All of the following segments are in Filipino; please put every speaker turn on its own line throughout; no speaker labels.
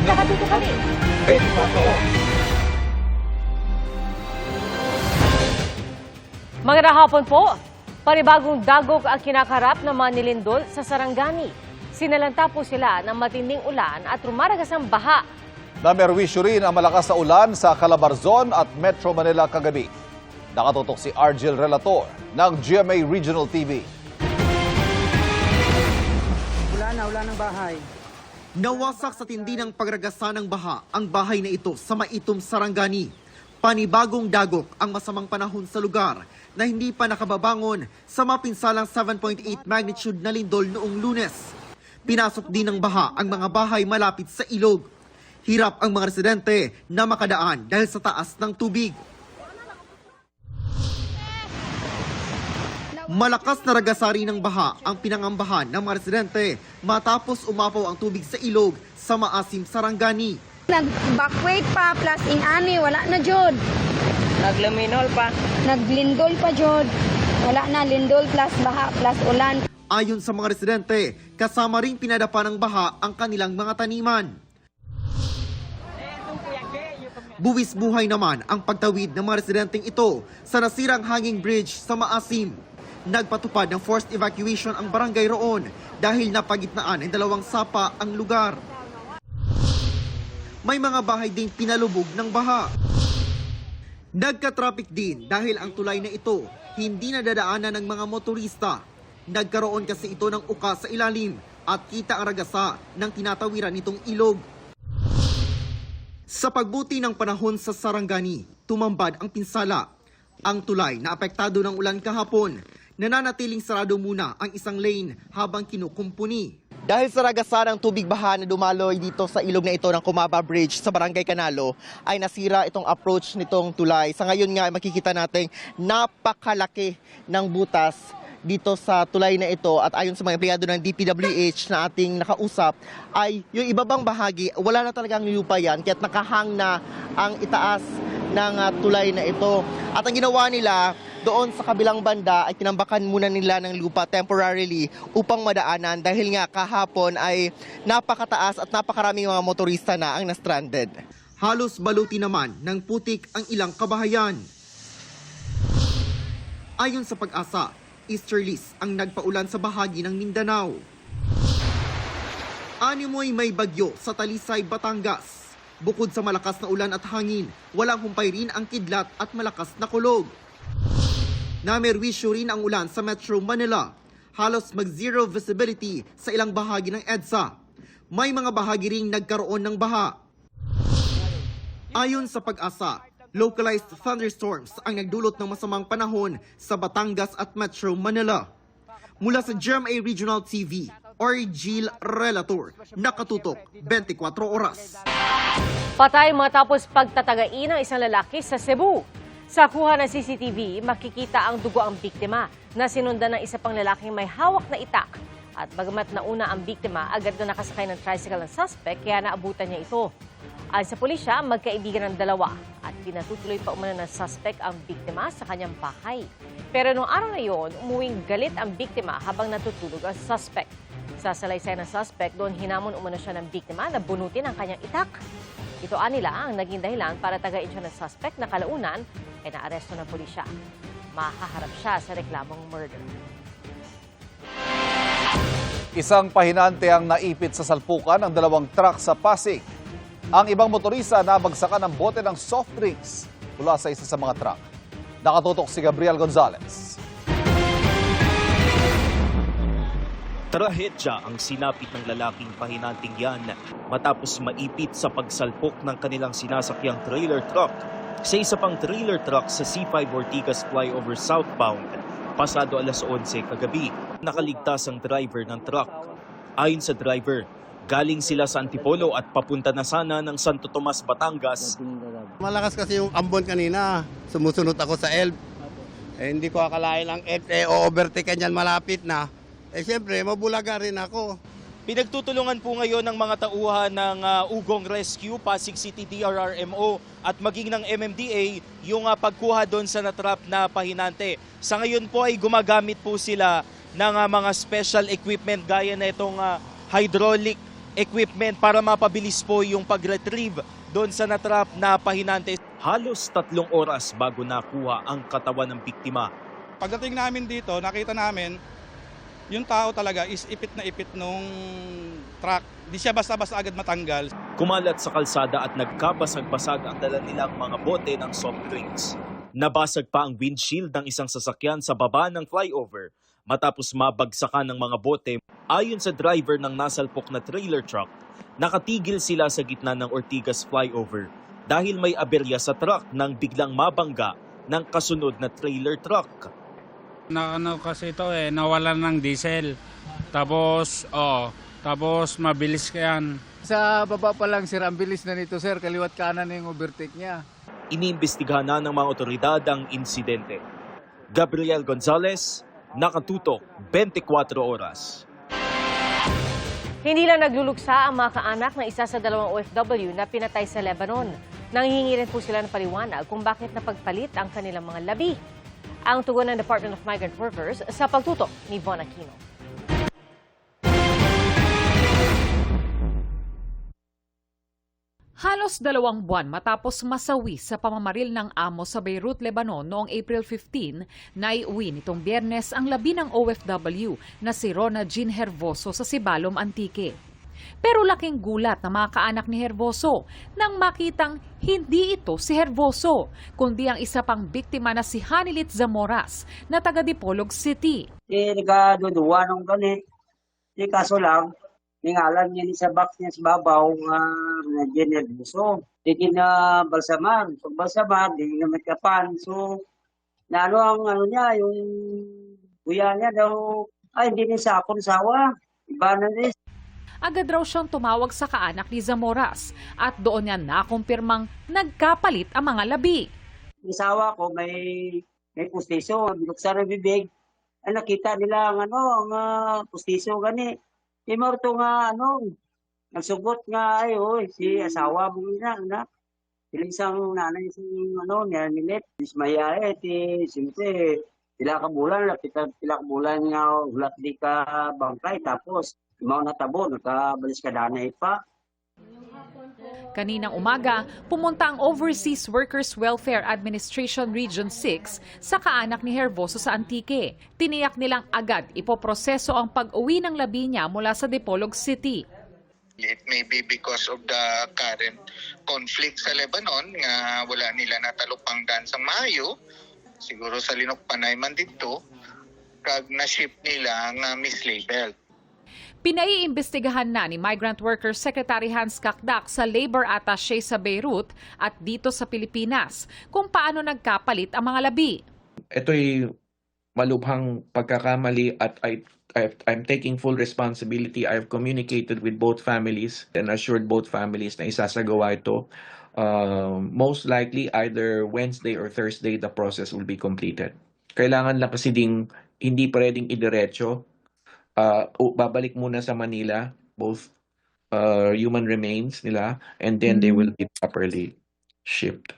Nakatuto kami. 24 oras. Magandang hapon po. Panibagong dagok ang kinakarap ng mga nilindol sa Sarangani. Sinalanta po sila ng matinding ulan at rumaragas ang baha.
Namerwisyo rin ang malakas na ulan sa Calabarzon at Metro Manila kagabi. Nakatutok si Argel Relator ng GMA Regional TV.
Ulan ng bahay.
Nawasak sa tindi ng pagragasa ng baha ang bahay na ito sa Maitom, Sarangani. Panibagong dagok ang masamang panahon sa lugar na hindi pa nakababangon sa mapinsalang 7.8 magnitude na lindol noong Lunes. Pinasok din ng baha ang mga bahay malapit sa ilog. Hirap ang mga residente na makadaan dahil sa taas ng tubig. Malakas na ragasari ng baha ang pinangambahan ng mga residente matapos umapaw ang tubig sa ilog sa Maasim, Sarangani.
Nag-backweight pa, plus in-ani, wala na jod.
Nagluminol pa.
Naglindol pa jod. Wala na, lindol plus baha plus ulan.
Ayon sa mga residente, kasama ring pinadapa ng baha ang kanilang mga taniman. Buwis buhay naman ang pagtawid ng mga residenteng ito sa nasirang hanging bridge sa Maasim. Nagpatupad ng forced evacuation ang barangay roon dahil napagitnaan ng dalawang sapa ang lugar. May mga bahay ding pinalubog ng baha. Nagka-traffic din dahil ang tulay na ito hindi nadadaanan ng mga motorista. Nagkaroon kasi ito ng uka sa ilalim at kita ang ragasa ng tinatawiran nitong ilog. Sa pagbuti ng panahon sa Sarangani, tumambad ang pinsala. Ang tulay na apektado ng ulan kahapon, nananatiling sarado muna ang isang lane habang kinukumpuni. Dahil sa ragasa ng tubig baha na dumaloy dito sa ilog na ito ng Kumaba Bridge sa Barangay Canalo, ay nasira itong approach nitong tulay. Sa ngayon nga ay makikita natin napakalaki ng butas dito sa tulay na ito at ayon sa mga empleyado ng DPWH na ating nakausap ay yung ibabang bahagi wala na talagang lupa yan kaya't nakahang na ang itaas ng tulay na ito. At ang ginawa nila doon sa kabilang banda ay tinambakan muna nila ng lupa temporarily upang madaanan dahil nga kahapon ay napakataas at napakaraming mga motorista na ang na-stranded. Halos baluti naman ng putik ang ilang kabahayan. Ayon sa Pag-asa, easterlies ang nagpaulan sa bahagi ng Mindanao. Animoy may bagyo sa Talisay, Batangas. Bukod sa malakas na ulan at hangin, walang humpay rin ang kidlat at malakas na kulog. Namerwisyo rin ang ulan sa Metro Manila. Halos mag-zero visibility sa ilang bahagi ng EDSA. May mga bahagi ring nagkaroon ng baha. Ayon sa Pag-asa, localized thunderstorms ang nagdulot ng masamang panahon sa Batangas at Metro Manila. Mula sa GMA Regional TV, Argel Relator, nakatutok 24 oras.
Patay matapos pagtatagain ng isang lalaki sa Cebu. Sa kuha ng CCTV, makikita ang dugo ang biktima na sinundan ng isa pang lalaking may hawak na itak. At bagamat nauna ang biktima, agad na nakasakay ng tricycle ng suspect kaya naabutan niya ito. Ayon sa pulisya, magkaibigan ng dalawa at pinatutuloy pa umano ng suspect ang biktima sa kanyang bahay. Pero noong araw na yon, umuwing galit ang biktima habang natutulog ang suspect. Sa salaysay ng suspect, doon hinamon umano siya ng biktima na bunutin ang kanyang itak. Ito nila ang naging dahilan para tagain siya ng suspect na kalaunan ay naaresto ng pulisya. Mahaharap siya sa reklamong murder.
Isang pahinante ang naipit sa salpukan ng dalawang truck sa Pasig. Ang ibang motorista nabagsakan ng bote ng soft drinks mula sa isa sa mga truck. Nakatutok si Gabriel Gonzalez.
Trahedya ang sinapit ng lalaking pahinanting yan matapos maipit sa pagsalpok ng kanilang sinasakyang trailer truck sa isa pang trailer truck sa C5 Ortigas flyover southbound pasado alas 11 kagabi. Nakaligtas ang driver ng truck. Ayon sa driver, galing sila sa Antipolo at papunta na sana ng Santo Tomas, Batangas.
Malakas kasi yung ambon kanina. Sumusunod ako sa ELB. Hindi ko akalain ang o-overtake niyan malapit na. Siyempre, mabulaga rin ako.
Pinagtutulungan po ngayon ng mga tauhan ng Ugong Rescue, Pasig City DRRMO at maging ng MMDA yung pagkuha doon sa natrap na pahinante. Sa ngayon po ay gumagamit po sila ng mga special equipment gaya na itong hydraulic equipment para mapabilis po yung pag-retrieve doon sa natrap na pahinante. Halos 3 oras bago nakuha ang katawan ng biktima.
Pagdating namin dito, nakita namin yung tao talaga is ipit na ipit nung truck. Di siya basta-basta agad matanggal.
Kumalat sa kalsada at nagkabasag-basag ang dala nilang mga bote ng soft drinks. Nabasag pa ang windshield ng isang sasakyan sa baba ng flyover matapos mabagsakan ng mga bote. Ayon sa driver ng nasalpok na trailer truck, nakatigil sila sa gitna ng Ortigas flyover dahil may aberya sa truck nang biglang mabangga ng kasunod na trailer truck.
Kasi ito nawalan ng diesel. Tapos mabilis yan.
Sa baba pa lang sir, ang bilis na nito sir, kaliwat kanan na yung overtake niya.
Iniimbestigahan na ng mga otoridad ang insidente. Gabriel Gonzalez, Nakatutok, 24 Oras.
Hindi lang nagluluksa ang mga kaanak ng isa sa 2 OFW na pinatay sa Lebanon. Nanghihingi rin po sila ng paliwanag kung bakit napagpalit ang kanilang mga labi. Ang tugon ng Department of Migrant Workers sa pagtutok ni Von Aquino.
Halos 2 buwan matapos masawi sa pamamaril ng amo sa Beirut, Lebanon noong April 15, naiuwi nitong Biyernes ang labi ng OFW na si Rona Jean Hervoso sa Sibalom, Antique. Pero laking gulat ng mga kaanak ni Hervoso nang makitang hindi ito si Hervoso, kundi ang isa pang biktima na si Hanilit Zamoras na taga Dipolog City.
Nagaduduwa nung ganit. Kaso lang, ningalan niya ni sa box niya sa babaw na generoso. Di kinabalsaman. Pag balsaman, di namikapan. So, ang niya, yung kuya niya daw, hindi niya sa akong sawa. Iba na rin.
Agad raw siyang tumawag sa kaanak ni Zamoras at doon niya nakumpirmang nagkapalit ang mga labi.
Yung sawa ko, may pustiso. Binuksan ang bibig. Nakita nila ang pustiso gani. Di mo ito nagsugot nga si asawa mo na. Isang nanay niya nilit. Ismaya siyempre, pila ka bulan nga ulat di ka bangkay. Tapos, mga natabo, nakabalis ka danay pa.
Kaninang umaga, pumunta ang Overseas Workers Welfare Administration Region 6 sa kaanak ni Hervoso sa Antique. Tiniyak nilang agad ipoproseso ang pag-uwi ng labi niya mula sa Dipolog City.
It may be because of the current conflict sa Lebanon nga wala nila natalupanggan sa Mayo. Siguro sa linukpanay man dito, kag na-ship nila nga mislabeled.
Pinaiimbestigahan na ni Migrant Workers Secretary Hans Kakdak sa Labor Attaché sa Beirut at dito sa Pilipinas kung paano nagkapalit ang mga labi.
Ito'y malubhang pagkakamali at I'm taking full responsibility. I've communicated with both families and assured both families na isasagawa ito. Most likely either Wednesday or Thursday the process will be completed. Kailangan lang kasi hindi pwedeng idiretso. Babalik muna sa Manila, both human remains nila, and then they will be properly shipped.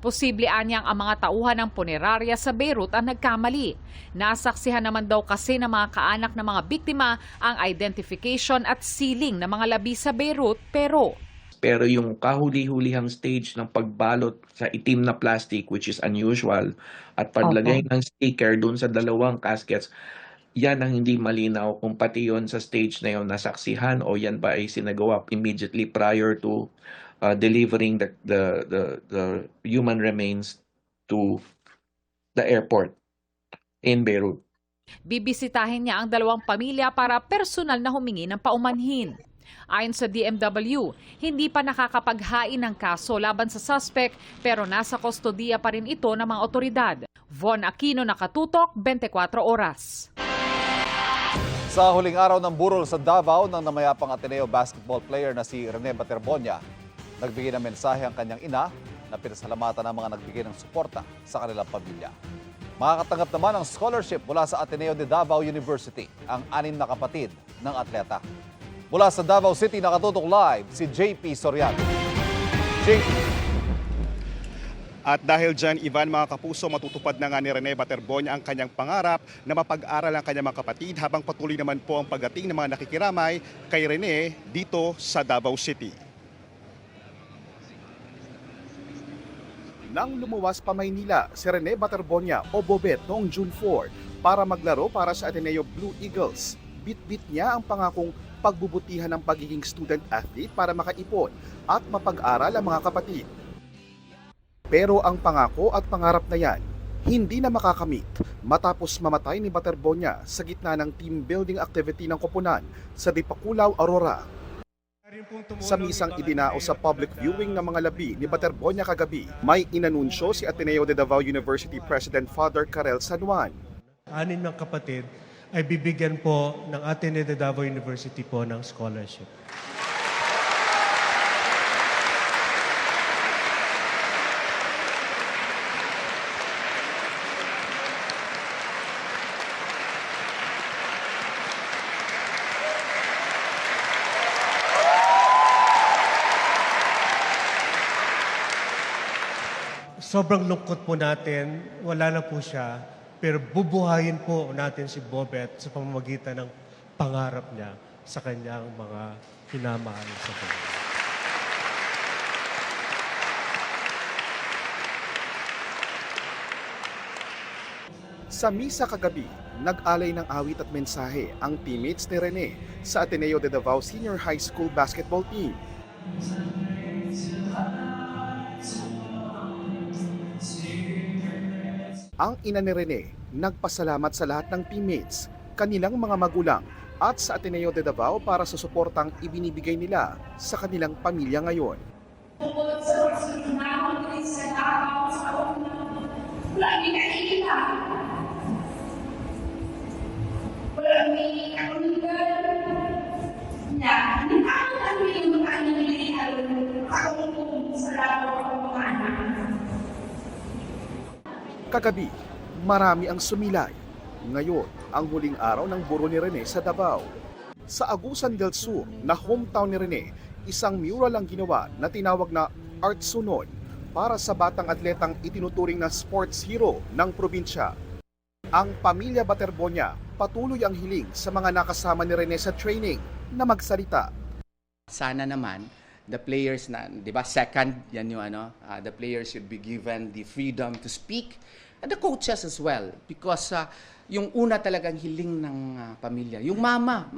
Posible anyang ang mga tauhan ng punerarya sa Beirut ang nagkamali. Nasaksihan naman daw kasi ng mga kaanak ng mga biktima ang identification at sealing ng mga labi sa Beirut, pero
yung kahuli-hulihang stage ng pagbalot sa itim na plastic, which is unusual, at paglagay ng sticker dun sa 2 caskets, yan ang hindi malinaw kung pati yon sa stage na yon nasaksihan o yan ba ay sinagawa immediately prior to delivering the human remains to the airport in Beirut.
Bibisitahin niya ang 2 pamilya para personal na humingi ng paumanhin. Ayon sa DMW, hindi pa nakakapaghain ng kaso laban sa suspect pero nasa kustodiya pa rin ito ng mga otoridad. Von Aquino, Nakatutok, 24 Oras.
Sa huling araw ng burol sa Davao ng namayapang Ateneo basketball player na si Rene Baterbonia, nagbigay ng mensahe ang kanyang ina na pinasalamatan ng mga nagbigay ng suporta sa kanilang pamilya. Makakatanggap naman ng scholarship mula sa Ateneo de Davao University ang 6 na kapatid ng atleta. Mula sa Davao City, Nakatutok live si JP Soriano. JP.
At dahil dyan, Ivan, mga kapuso, matutupad na nga ni Rene Baterbonia ang kanyang pangarap na mapag-aral ang kanyang mga kapatid habang patuloy naman po ang pagdating ng mga nakikiramay kay Rene dito sa Davao City. Nang lumuwas pa Maynila, si Rene Baterbonia o Bobet noong June 4 para maglaro para sa Ateneo Blue Eagles. Bit-bit niya ang pangakong pagbubutihan ng pagiging student athlete para makaipon at mapag-aral ang mga kapatid. Pero ang pangako at pangarap na yan, hindi na makakamit matapos mamatay ni Baterbonia sa gitna ng team building activity ng koponan sa Dipakulaw, Aurora. Sa misang idinao sa public viewing ng mga labi ni Baterbonia kagabi, may inanunsyo si Ateneo de Davao University President Father Karel San Juan.
6 ng kapatid ay bibigyan po ng Ateneo de Davao University po ng scholarship. Sobrang lungkot po natin, wala na po siya, pero bubuhayin po natin si Bobet sa pamamagitan ng pangarap niya sa kanyang mga hinamahal sa buhay.
Sa misa kagabi, nag-alay ng awit at mensahe ang teammates ni Rene sa Ateneo de Davao Senior High School basketball team. Ang ina ni Rene nagpasalamat sa lahat ng teammates, kanilang mga magulang at sa Ateneo de Davao para sa suportang ibinibigay nila sa kanilang pamilya ngayon. Kagabi, marami ang sumilay. Ngayon, ang huling araw ng buro ni Rene sa Davao. Sa Agusan del Sur, na hometown ni Rene, isang mural ang ginawa na tinawag na Art Sunon para sa batang atletang itinuturing na sports hero ng probinsya. Ang pamilya Baterbonia patuloy ang hiling sa mga nakasama ni Rene sa training na magsalita.
Sana naman the players na, 'di ba, second yan yung the players should be given the freedom to speak, and the coaches as well, because yung una talagang hiling ng pamilya, yung mama,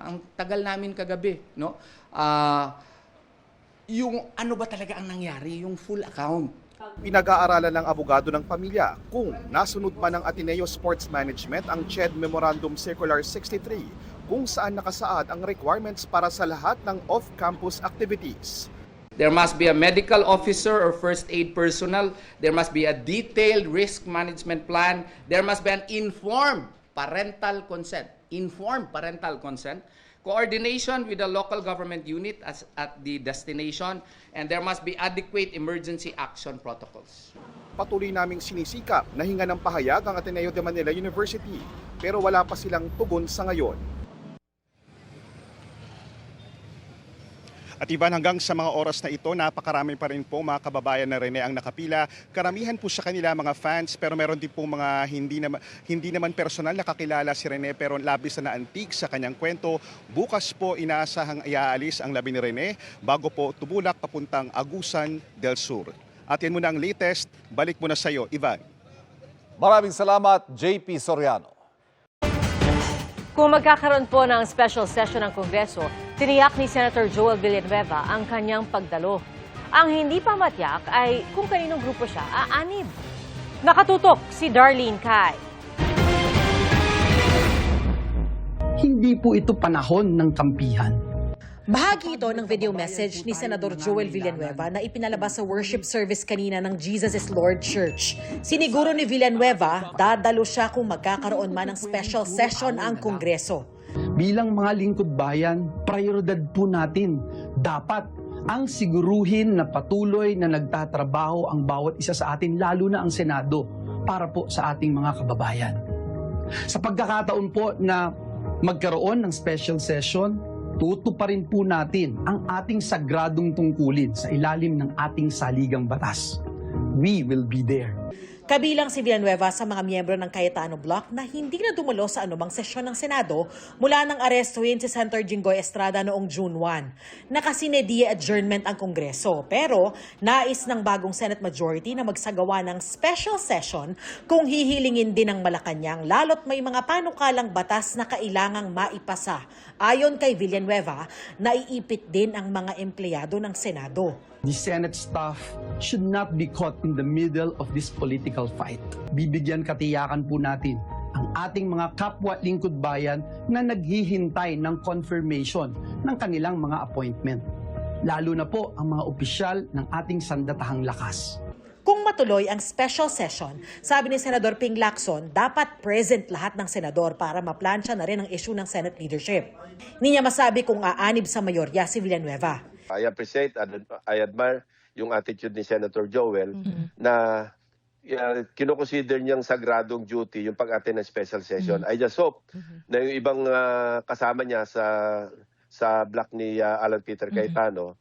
ang tagal namin kagabi, no? Yung ano ba talaga ang nangyari, yung full account.
Pinag-aaralan ng abogado ng pamilya kung nasunod man ng Ateneo Sports Management ang CHED Memorandum Circular 63 kung saan nakasaad ang requirements para sa lahat ng off-campus activities.
There must be a medical officer or first aid personnel. There must be a detailed risk management plan. There must be an informed parental consent. Informed parental consent. Coordination with the local government unit at the destination, and there must be adequate emergency action protocols.
Patuloy naming sinisikap na hinga ng pahayag ang Ateneo de Manila University, pero wala pa silang tugon sa ngayon. At Ivan, hanggang sa mga oras na ito, napakarami pa rin po mga kababayan na Rene ang nakapila. Karamihan po sa kanila mga fans, pero meron din po mga hindi naman personal nakakilala si Rene, pero labis na antig sa kanyang kwento. Bukas po inaasahang iaalis ang labi ni Rene bago po tumulak papuntang Agusan del Sur. At yan muna ang latest. Balik muna sa iyo, Ivan.
Maraming salamat, JP Soriano.
Kung magkakaroon po ng special session ng Kongreso, tiniyak ni Senator Joel Villanueva ang kanyang pagdalo. Ang hindi pa matiyak ay kung kaninong grupo siya aanib. Nakatutok si Darlene Kai.
Hindi po ito panahon ng kampihan.
Bahagi ito ng video message ni Senador Joel Villanueva na ipinalabas sa worship service kanina ng Jesus is Lord Church. Siniguro ni Villanueva, dadalo siya kung magkakaroon man ng special session ang Kongreso.
Bilang mga lingkod bayan, prioridad po natin. Dapat ang siguruhin na patuloy na nagtatrabaho ang bawat isa sa atin, lalo na ang Senado, para po sa ating mga kababayan. Sa pagkakataon po na magkaroon ng special session, tutuparin po natin ang ating sagradong tungkulin sa ilalim ng ating saligang batas. we will be there.
Kabilang si Villanueva sa mga miyembro ng Cayetano Bloc na hindi na dumalo sa anumang sesyon ng Senado mula nang arestuhin si Senator Jinggoy Estrada noong June 1. Nakasinedie adjournment ang Kongreso pero nais ng bagong Senate majority na magsagawa ng special session kung hihilingin din ng Malacanang lalo't may mga panukalang batas na kailangang maipasa. Ayon kay Villanueva, naiipit din ang mga empleyado ng Senado.
The Senate staff should not be caught in the middle of this political fight. Bibigyan katiyakan po natin ang ating mga kapwa lingkod bayan na naghihintay ng confirmation ng kanilang mga appointment. Lalo na po ang mga opisyal ng ating sandatahang lakas.
Kung matuloy ang special session, sabi ni Senador Ping Lacson, dapat present lahat ng senador para maplansya na rin ang issue ng Senate leadership. Hindi niya masabi kung aanib sa mayorya si Villanueva.
I appreciate and I admire yung attitude ni Senator Joel na kinoconsider niyang sagradong duty yung pag-attend ng special session. I just hope na yung ibang kasama niya sa block ni Alan Peter Cayetano,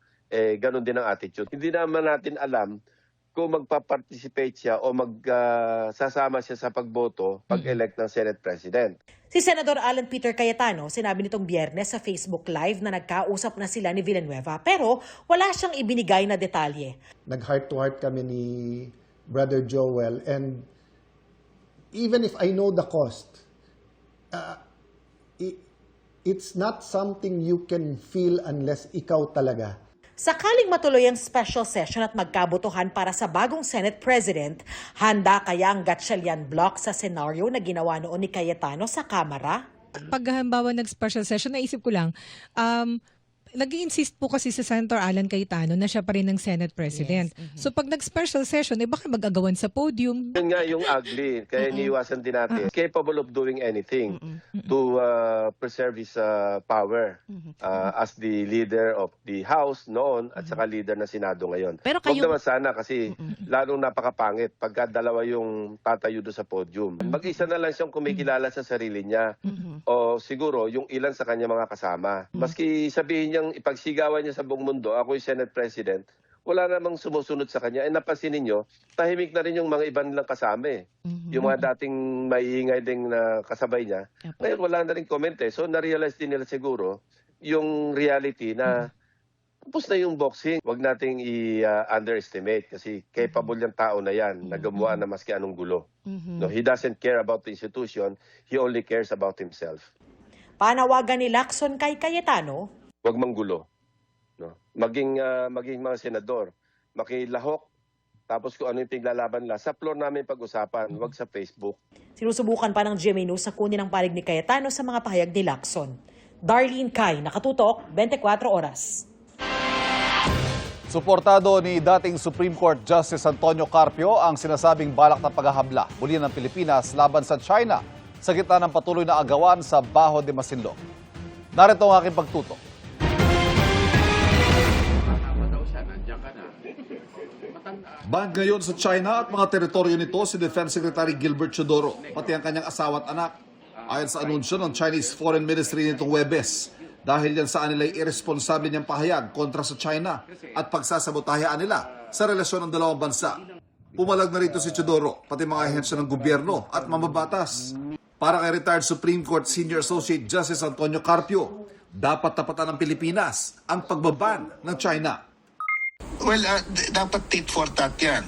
ganun din ang attitude. Hindi naman natin alam kung magpa-participate siya o magsasama siya sa pagboto pag-elect ng Senate President.
Si Senador Alan Peter Cayetano, sinabi nitong Biyernes sa Facebook Live na nagkausap na sila ni Villanueva pero wala siyang ibinigay na detalye.
Nag-heart-to-heart kami ni Brother Joel and even if I know the cost, it's not something you can feel unless ikaw talaga.
Sakaling matuloy ang special session at magkabotohan para sa bagong Senate President, handa kaya ang Gatchalian Bloc sa senaryo na ginawa noon ni Cayetano sa Kamara?
Pag halimbawa nag-special session, naisip ko lang, nag-i-insist po kasi si Senator Alan Cayetano na siya pa rin ng Senate President.
Yes.
So pag nag-special session, baka mag-agawan sa podium.
Yun nga yung ugly, kaya iniiwasan din natin. Capable of doing anything to preserve his power as the leader of the House noon at saka leader ng Senado ngayon.
Pero
Huwag naman sana kasi lalong napakapangit pagka dalawa yung tatayo doon sa podium. Mag-isa na lang siyang kumikilala sa sarili niya o siguro yung ilan sa kanya mga kasama. Maski sabihin niya ipagsigawan niya sa buong mundo, ako yung Senate President, wala namang sumusunod sa kanya. Napansin ninyo, tahimik na rin yung mga iba nilang kasama Yung mga dating maiingay ding na kasabay niya, ngayon wala na rin comment So na-realize din nila siguro yung reality na tapos na yung boxing. Huwag nating i-underestimate kasi capable yung tao na yan, na gumawa na maski anong gulo. No, he doesn't care about the institution, he only cares about himself.
Panawagan ni Lacson kay Cayetano,
Huwag manggulo. No? Maging mga senador, makilahok, tapos kung ano yung piglalaban nila, sa floor namin pag-usapan, huwag sa Facebook.
sinusubukan pa ng GMA News sa kunin ang panig ni Cayetano sa mga pahayag ni Lacson. Darlene Kai, Nakatutok, 24 Oras.
Suportado ni dating Supreme Court Justice Antonio Carpio ang sinasabing balak na paghahabla muli ng Pilipinas laban sa China sa gitna ng patuloy na agawan sa Bajo de Masinloc. Narito ang aking pagtutok. Banned ngayon sa China at mga teritoryo nito si Defense Secretary Gilbert Chodoro, pati ang kanyang asawa at anak. Ayon sa anunsyo ng Chinese Foreign Ministry nitong Huwebes, dahil yan sa anila'y irresponsable niyang pahayag kontra sa China at pagsasabotahayaan nila sa relasyon ng dalawang bansa. Pumalag na rito si Chodoro, pati mga ahensya ng gobyerno at mamabatas. Para kay retired Supreme Court Senior Associate Justice Antonio Carpio, dapat tapatan ng Pilipinas ang pagbaban ng China.
Well, dapat tit for tat yan.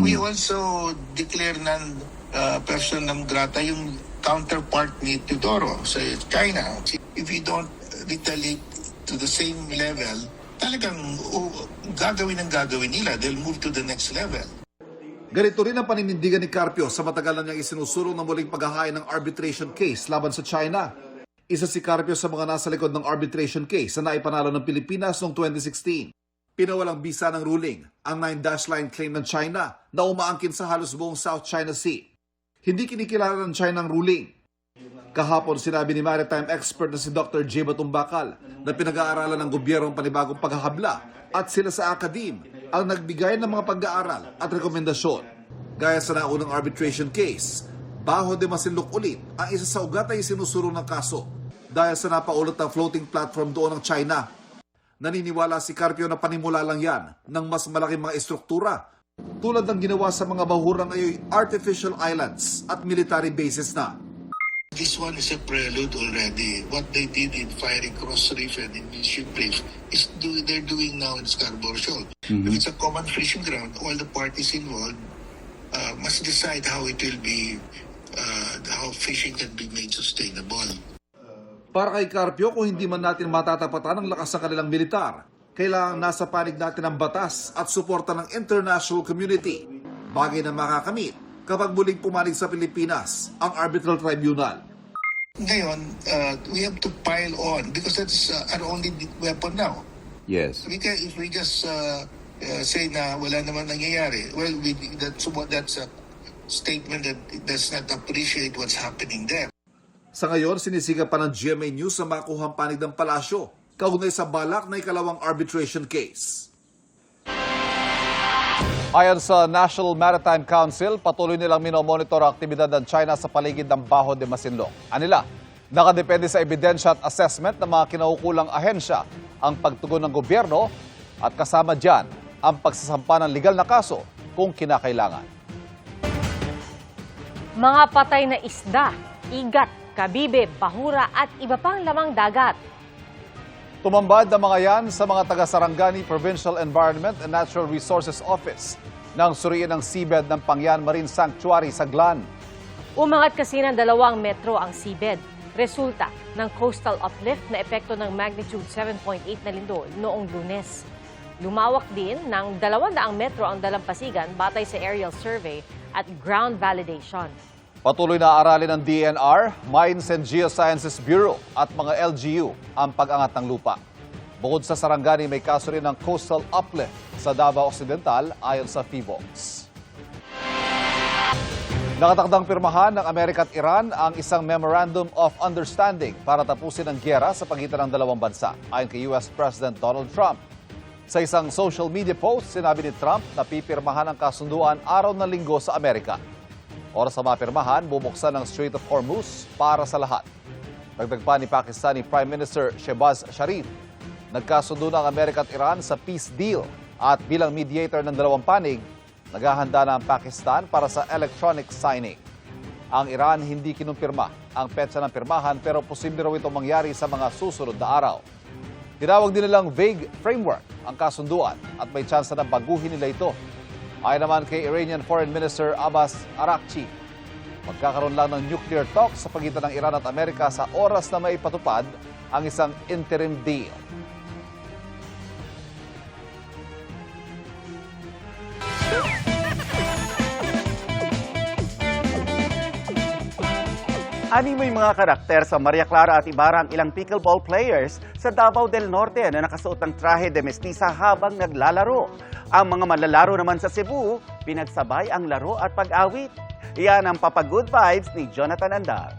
We also declare non-person non grata yung counterpart ni Teodoro sa China. If we don't retaliate to the same level, talagang gagawin nila. They'll move to the next level.
Ganito rin ang paninindigan ni Carpio sa matagal na niyang isinusulong ng muling paghahain ng arbitration case laban sa China. Isa si Carpio sa mga nasa likod ng arbitration case na naipanalo ng Pilipinas noong 2016. Pinawalang bisa ng ruling ang 9-dash line claim ng China na umaangkin sa halos buong South China Sea. Hindi kinikilala ng China ang ruling. Kahapon sinabi ni maritime expert na si Dr. J. Batumbakal na pinag-aaralan ng gobyerno ang panibagong paghahabla at sila sa akadim ang nagbigay ng mga pag-aaral at rekomendasyon. Gaya sa naunang arbitration case, Bajo de Masinloc ulit ang isa sa ugat ay sinusulong ng kaso dahil sa napaulot ng floating platform doon ng China. Naniniwala si Carpio na panimula lang yan ng mas malaking mga estruktura Tulad ng ginawa sa mga bahura ngayon, artificial islands at military bases na.
This one is a prelude already. What they did in firing Cross Reef and in Ship Reef is they're doing now in Scarborough Shoal. If it's a common fishing ground, all the parties involved must decide how it will be, how fishing can be made sustainable.
Para kay Carpio, kung hindi man natin matatapatan ang lakas ng kanilang militar, kailangan nasa panig natin ang batas at suporta ng international community. Bagay na makakamit kapag muling pumanig sa Pilipinas ang Arbitral Tribunal.
Ngayon, we have to pile on because that's our only weapon now.
Yes.
If we just say na wala naman nangyayari, well, that's a statement that does not appreciate what's happening there.
Sa ngayon, sinisigaw pa ng GMA News sa makuhang panig ng palasyo, kaugnay sa balak na ikalawang arbitration case. Ayon sa National Maritime Council, patuloy nilang minomonitor ang aktibidad ng China sa paligid ng Baho de Masinloc. Anila, nakadepende sa ebidensya at assessment ng mga kinaukulang ahensya ang pagtugon ng gobyerno at kasama dyan ang pagsasampa ng legal na kaso kung kinakailangan.
Mga patay na isda, igat, kabibe, bahura at iba pang lamang dagat.
Tumambad ang mga yan sa mga taga-Sarangani Provincial Environment and Natural Resources Office nang suriin ng seabed ng Pangyan Marine Sanctuary sa Glan.
Umangat kasi ng 2 metro ang seabed, resulta ng coastal uplift na epekto ng magnitude 7.8 na lindol noong Lunes. Lumawak din ng 200 metro ang dalampasigan batay sa aerial survey at ground validation.
Patuloy na aralin ng DNR, Mines and Geosciences Bureau at mga LGU ang pag-angat ng lupa. Bukod sa Sarangani, may kaso rin ng coastal uplift sa Davao Occidental ayon sa PHIVOLCS. Nakatakdang pirmahan ng Amerika at Iran ang isang Memorandum of Understanding para tapusin ang giyera sa pagitan ng dalawang bansa, ayon kay US President Donald Trump. Sa isang social media post, sinabi ni Trump na pipirmahan ang kasunduan araw ng Linggo sa Amerika. Oras sa mapirmahan, bubuksan ang Strait of Hormuz para sa lahat. Dagdag pa ni Pakistani Prime Minister Shehbaz Sharif, nagkasundo ng Amerika at Iran sa peace deal at bilang mediator ng dalawang panig, naghahanda na ang Pakistan para sa electronic signing. Ang Iran hindi kinumpirma ang petsa ng pirmahan pero posible raw itong mangyari sa mga susunod na araw. Tinawag din nilang vague framework ang kasunduan at may tsansa na baguhin nila ito. Ayon naman kay Iranian Foreign Minister Abbas Araghchi, magkakaroon lang ng nuclear talks sa pagitan ng Iran at Amerika sa oras na maipatupad ang isang interim deal.
Animoy mga karakter sa Maria Clara at Ibarra ang ilang pickleball players sa Davao del Norte na nakasuot ng traje de mestiza habang naglalaro. Ang mga manlalaro naman sa Cebu, pinagsabay ang laro at pag-awit. Iyan ang Papa-Good Vibes ni Jonathan Andar.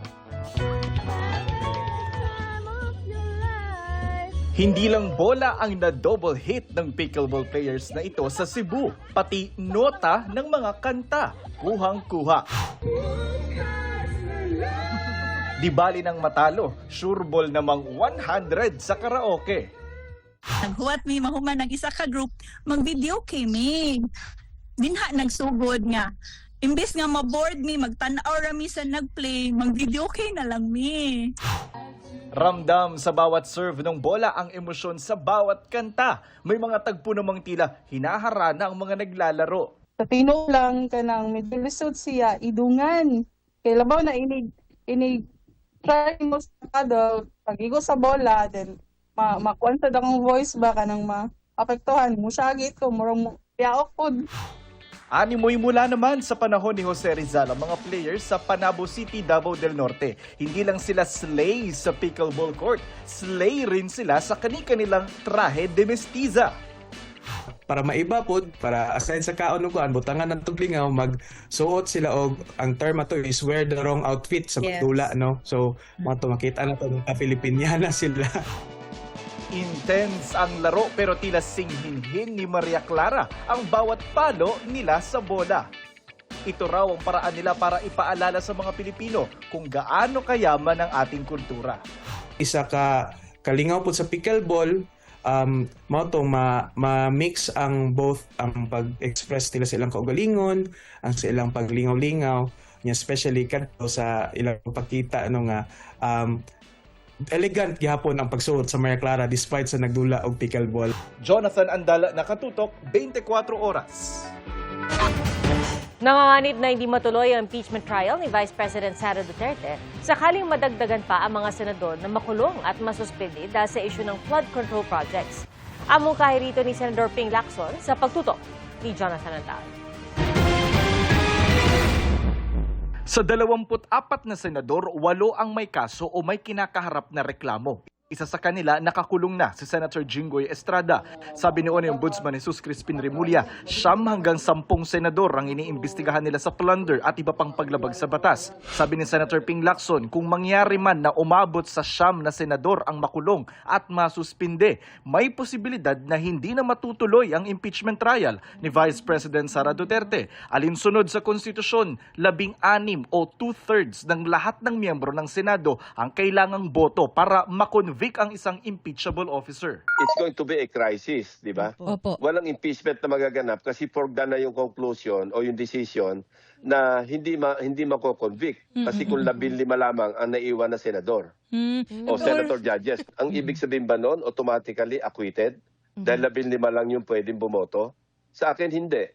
Hindi lang bola ang na-double hit ng pickleball players na ito sa Cebu, pati nota ng mga kanta, kuhang-kuha. Di bali ng matalo, sureball namang 100 sa karaoke.
Naghuwat mi mahuman ng isa ka group, mag-video kami. Dinha nagsugod nga. Imbes nga ma-board mi, magtanaw rami sa nag-play, mag-video kay na lang mi.
Ramdam sa bawat serve ng bola ang emosyon sa bawat kanta. May mga tagpo namang tila hinaharana ang mga naglalaro.
Sa tino lang kanang medyo lisod siya, idungan. Kaya labaw na inig try mo sa paddle, pag-igo sa bola, then makuwanta akong voice ba kanang maapektuhan mo syagit ko, murang piaok po.
Animoy mula naman sa panahon ni Jose Rizal ang mga players sa Panabo City, Davao del Norte. Hindi lang sila slay sa pickleball court, slay rin sila sa kani-kanilang traje de mestiza.
Para maiba po, para aside sa kaon ko, butangan ng tuglingaw, magsuot sila og ang term ato is wear the wrong outfit sa magdula, no? So, makita na ito, Filipiniana sila.
Intense ang laro pero tila singhinhin ni Maria Clara ang bawat palo nila sa bola. Ito raw ang paraan nila para ipaalala sa mga Pilipino kung gaano kayaman ang ating kultura.
Isa ka kalingaw po sa pickleball, ma-mix ang both ang pag-express nila sa ilang kaugalingon, ang sa ilang paglingaw-lingaw, especially kadto sa ilang pagkita nga elegant gihapon ang pagsuot sa Maria Clara despite sa nagdula og pickleball.
Jonathan Andala, nakatutok, 24 oras.
Nanganganib na hindi matuloy ang impeachment trial ni Vice President Sara Duterte sakaling madagdagan pa ang mga senador na makulong at masuspende dahil sa issue ng flood control projects. Ang mungkahi rito ni Senador Ping Lacson sa pagtutok ni Jonathan Andal.
Sa 24 na senador, 8 ang may kaso o may kinakaharap na reklamo. Isa sa kanila nakakulong na si Senator Jinggoy Estrada. Sabi ni Ombudsman Jesus Crispin Remulla, 9 hanggang 10 senador ang iniimbestigahan nila sa plunder at iba pang paglabag sa batas. Sabi ni Senator Ping Lacson, kung mangyari man na umabot sa 9 na senador ang makulong at masuspinde, may posibilidad na hindi na matutuloy ang impeachment trial ni Vice President Sara Duterte. Alinsunod sa konstitusyon, 16 o 2/3 ng lahat ng miyembro ng Senado ang kailangang boto para makonvict ang isang impeachable officer.
It's going to be a crisis, di ba?
Opo.
Walang impeachment na magaganap kasi foregone na yung conclusion o yung decision na hindi mako-convict. Kasi kung 15 lamang ang naiwan na senador o senator judges. Ang ibig sabihin ba noon, automatically acquitted? Dahil 15 lang yung pwedeng bumoto? Sa akin, hindi.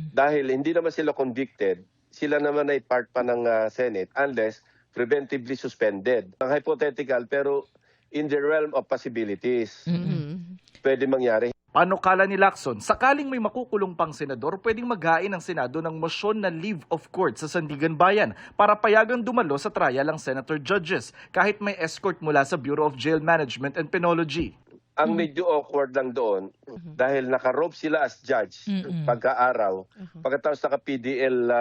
Dahil hindi naman sila convicted, sila naman ay part pa ng Senate unless preventively suspended. Ang hypothetical pero in the realm of possibilities. Pwede mangyari.
Panukala ni Lacson, sakaling may makukulong pang senador, pwedeng maghain ng Senado ng motion na leave of court sa Sandigan Bayan para payagang dumalo sa trial ang senator judges kahit may escort mula sa Bureau of Jail Management and Penology.
Ang medyo awkward lang doon dahil naka-robe sila as judge pagka-araw. Pagkatapos naka-PDL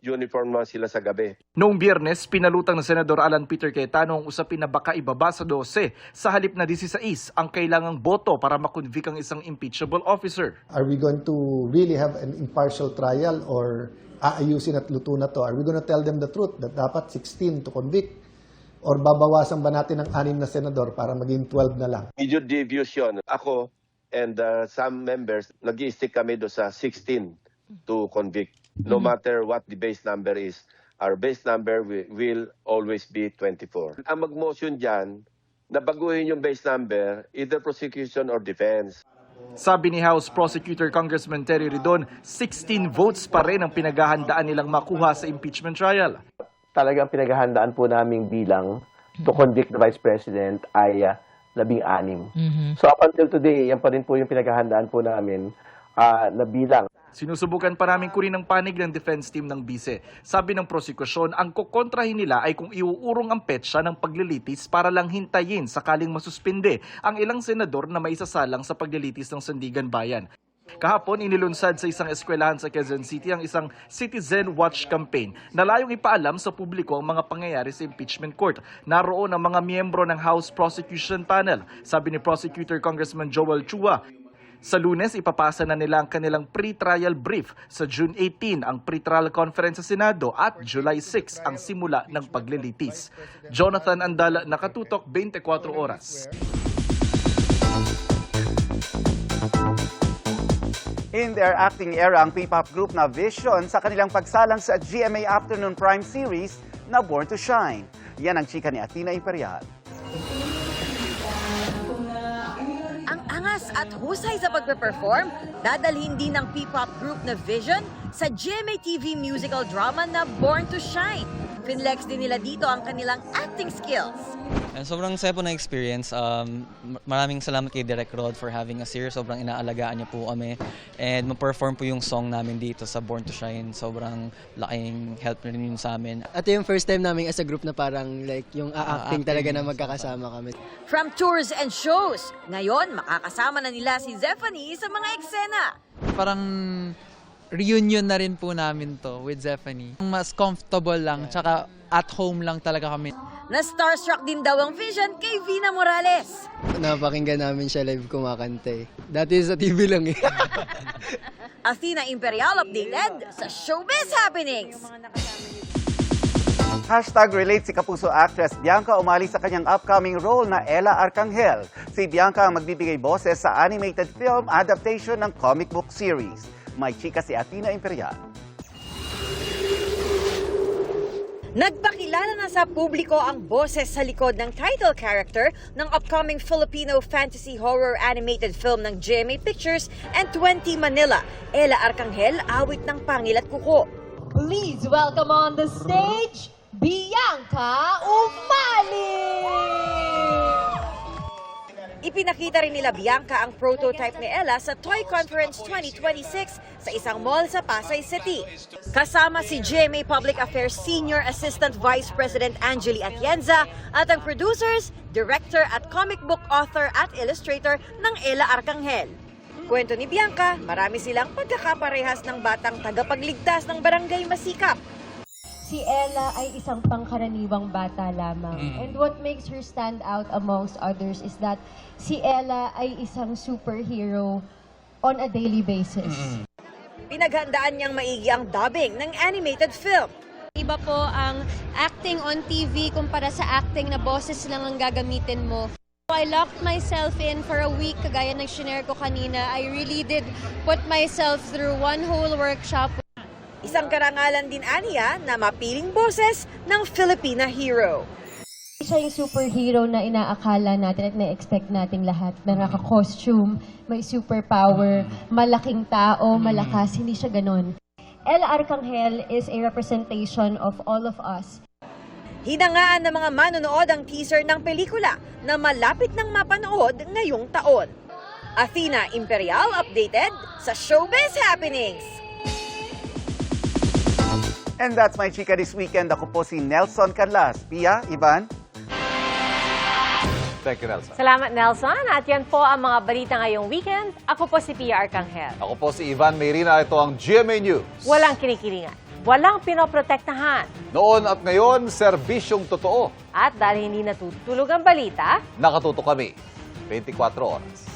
uniform naman sila sa gabi.
Noong Biyernes, pinalutang ng Senador Alan Peter Cayetano ang usapin na baka ibaba sa 12 sa halip na 16 ang kailangang boto para makonvict ang isang impeachable officer.
Are we going to really have an impartial trial or aayusin at luto na to? Are we going to tell them the truth that dapat 16 to convict? Or babawasan ba natin ang 6 na senador para maging 12 na lang?
Medyo devious yun. Ako and some members, nag-i-stick kami do sa 16 to convict. No matter what the base number is, our base number will always be 24. Ang mag-motion dyan, na baguhin yung base number, either prosecution or defense.
Sabi ni House Prosecutor Congressman Terry Ridon, 16 votes pa rin ang pinaghahandaan nilang makuha sa impeachment trial.
Talagang pinaghahandaan po naming bilang to convict the Vice President ay 16. So up until today, yan pa rin po yung pinaghahandaan po namin na bilang.
Sinusubukan pa namin kunin ang panig ng defense team ng bise. Sabi ng prosekusyon, ang kukontrahin nila ay kung iuurong ang petsa ng paglilitis para lang hintayin sakaling masuspinde ang ilang senador na maisasalang sa paglilitis ng Sandigan Bayan. Kahapon, inilunsad sa isang eskwelahan sa Quezon City ang isang Citizen Watch campaign na layong ipaalam sa publiko ang mga pangyayari sa impeachment court. Naroon ang mga miyembro ng House Prosecution Panel. Sabi ni Prosecutor Congressman Joel Chua, sa Lunes, ipapasa na nila ang kanilang pre-trial brief. Sa June 18, ang pre-trial conference sa Senado at July 6 ang simula ng paglilitis. Jonathan Andala, nakatutok, 24 oras.
In their acting era, ang P-pop group na Vision sa kanilang pagsalang sa GMA Afternoon Prime Series na Born to Shine. Yan ang chika ni Athena Imperial.
Ang angas at husay sa pagpe-perform, dadalhin din ng P-pop group na Vision sa GMA TV musical drama na Born to Shine. Finlex din nila dito ang kanilang acting skills.
Sobrang saya po na experience. Maraming salamat kay Direk Rod for having us here. Sobrang inaalagaan niya po kami. And ma-perform po yung song namin dito sa Born to Shine. Sobrang laking help rin yun sa amin.
At yung first time namin as a group na parang like yung acting talaga na magkakasama kami.
From tours and shows, ngayon makakasama na nila si Zephanie sa mga eksena.
Parang reunion na rin po namin to with Zephanie. Mas comfortable lang, tsaka at home lang talaga kami.
Na-starstruck din daw ang Vision kay Vina Morales.
Napakinggan namin siya live kumakanta eh. Dati sa TV lang eh.
Athena Imperial updated sa Showbiz Happenings.
Relate si Kapuso actress Bianca Umali sa kanyang upcoming role na Ella Arcangel. Si Bianca ang magbibigay boses sa animated film adaptation ng comic book series. May chika si Athena Imperial.
Nagpakilala na sa publiko ang boses sa likod ng title character ng upcoming Filipino fantasy horror animated film ng GMA Pictures and 20 Manila, Ella Arcangel, awit ng Pangil at Kuko.
Please welcome on the stage, Bianca Umali!
Ipinakita rin nila Bianca ang prototype ni Ella sa Toy Conference 2026 sa isang mall sa Pasay City. Kasama si GMA Public Affairs Senior Assistant Vice President Angeli Atienza at ang producers, director at comic book author at illustrator ng Ella Arcangel. Kwento ni Bianca, marami silang pagkakaparehas ng batang tagapagligtas ng barangay Masikap.
Si Ella ay isang pangkaraniwang bata lamang. And what makes her stand out amongst others is that si Ella ay isang superhero on a daily basis.
Pinaghandaan niyang maigi ang dubbing ng animated film.
Iba po ang acting on TV kumpara sa acting na boses lang ang gagamitin mo. I locked myself in for a week, kagaya ng shinare ko kanina. I really did put myself through one whole workshop.
Isang karangalan din aniya na mapiling boses ng Filipina hero.
Siya yung superhero na inaakala natin at na-expect nating lahat. Meron ka costume, may superpower, malaking tao, malakas, hindi siya ganon. Ella Arcangel is a representation of all of us.
Hinangaan ng mga manonood ang teaser ng pelikula na malapit nang mapanood ngayong taon. Athena Imperial updated sa Showbiz Happenings.
And that's my chika this weekend. Ako po si Nelson Carlas. Pia, Ivan.
Thank you, Nelson.
Salamat, Nelson. At yan po ang mga balita ngayong weekend. Ako po si Pia Arcangel.
Ako po si Ivan Mayrina. Ito ang GMA News.
Walang kinikilingan. Walang pinoprotektahan.
Noon at ngayon, serbisyong totoo.
At dahil hindi natutulog ang balita,
Nakatuto kami 24 oras.